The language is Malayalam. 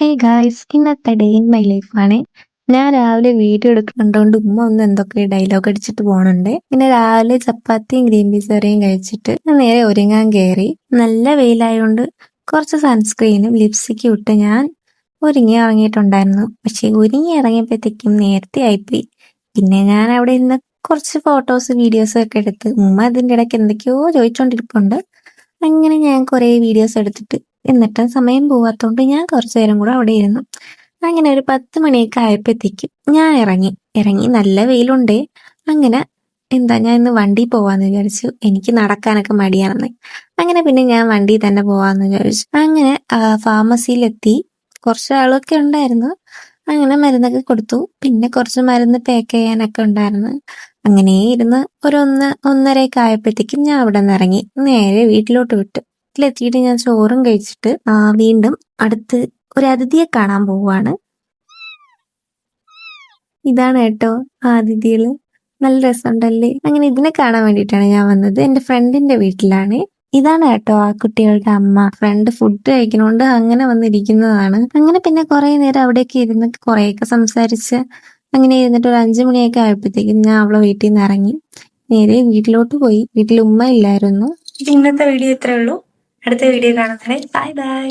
ഹേ ഗായ്സ്, ഇന്നത്തെ ഡേ ഇൻ മൈ ലൈഫാണ്. ഞാൻ രാവിലെ വീഡിയോ എടുക്കുന്നുണ്ടോണ്ട് ഉമ്മ ഒന്ന് എന്തൊക്കെ ഡയലോഗ് അടിച്ചിട്ട് പോണുണ്ട്. പിന്നെ രാവിലെ ചപ്പാത്തിയും ഗ്രീൻ പീസ് കറിയും കഴിച്ചിട്ട് ഞാൻ നേരെ ഒരുങ്ങാൻ കയറി. നല്ല വെയിലായോണ്ട് കുറച്ച് സൺസ്ക്രീനും ലിപ്സ്റ്റിക്കും ഇട്ട് ഞാൻ ഒരുങ്ങി ഇറങ്ങിയിട്ടുണ്ടായിരുന്നു. പക്ഷെ ഒരുങ്ങി ഇറങ്ങിയപ്പോഴത്തേക്കും നേരത്തെ ആയിപ്പോയി. പിന്നെ ഞാൻ അവിടെ ഇരുന്ന് കുറച്ച് ഫോട്ടോസ് വീഡിയോസും ഒക്കെ എടുത്ത് ഉമ്മ അതിൻ്റെ ഇടയ്ക്ക് എന്തൊക്കെയോ ചോദിച്ചോണ്ടിരിപ്പുണ്ട്. അങ്ങനെ ഞാൻ കുറേ വീഡിയോസ് എടുത്തിട്ട് എന്നിട്ട് സമയം പോവാത്തോണ്ട് ഞാൻ കുറച്ചു നേരം കൂടെ അവിടെ ഇരുന്നു. അങ്ങനെ ഒരു 10 മണിയൊക്കെ ആയപ്പോഴത്തേക്കും ഞാൻ ഇറങ്ങി നല്ല വെയിലുണ്ടേ. അങ്ങനെ ഞാൻ ഇന്ന് വണ്ടി പോവാന്ന് വിചാരിച്ചു. എനിക്ക് നടക്കാനൊക്കെ മടിയാണെന്ന്. അങ്ങനെ പിന്നെ ഞാൻ വണ്ടി തന്നെ പോവാന്ന് വിചാരിച്ചു. അങ്ങനെ ഫാർമസിയിലെത്തി. കുറച്ച് ആളൊക്കെ ഉണ്ടായിരുന്നു. അങ്ങനെ മരുന്നൊക്കെ കൊടുത്തു. പിന്നെ കുറച്ച് മരുന്ന് പാക്ക് ചെയ്യാനൊക്കെ ഉണ്ടായിരുന്നു. അങ്ങനെ ഇരുന്ന് ഒരു 1:30 ആയപ്പോഴത്തേക്കും ഞാൻ അവിടെ നിന്ന് ഇറങ്ങി നേരെ വീട്ടിലോട്ട് വിട്ടു. വീട്ടിലെത്തിയിട്ട് ഞാൻ ചോറും കഴിച്ചിട്ട് വീണ്ടും അടുത്ത് ഒരു അതിഥിയെ കാണാൻ പോവാണ്. ഇതാണ് കേട്ടോ ആ അതിഥികള്. നല്ല രസമുണ്ടല്ലേ. അങ്ങനെ ഇതിനെ കാണാൻ വേണ്ടിയിട്ടാണ് ഞാൻ വന്നത്. എന്റെ ഫ്രണ്ടിന്റെ വീട്ടിലാണ്. ഇതാണ് കേട്ടോ ആ കുട്ടികളുടെ അമ്മ. ഫ്രണ്ട് ഫുഡ് കഴിക്കണോണ്ട് അങ്ങനെ വന്നിരിക്കുന്നതാണ്. അങ്ങനെ പിന്നെ കുറെ നേരം അവിടെയൊക്കെ ഇരുന്ന് കുറെയൊക്കെ സംസാരിച്ച് അങ്ങനെ ഇരുന്നിട്ട് ഒരു 5 മണിയൊക്കെ ആയപ്പോഴത്തേക്കും ഞാൻ അവളെ വീട്ടിൽ നിന്ന് ഇറങ്ങി നേരെ വീട്ടിലോട്ട് പോയി. വീട്ടിൽ ഉമ്മ ഇല്ലായിരുന്നു. ഇന്നത്തെ വീഡിയോ ഇത്രേ ഉള്ളൂ. അടുത്ത വീഡിയോ കാണുന്നവരെ ബൈ ബൈ.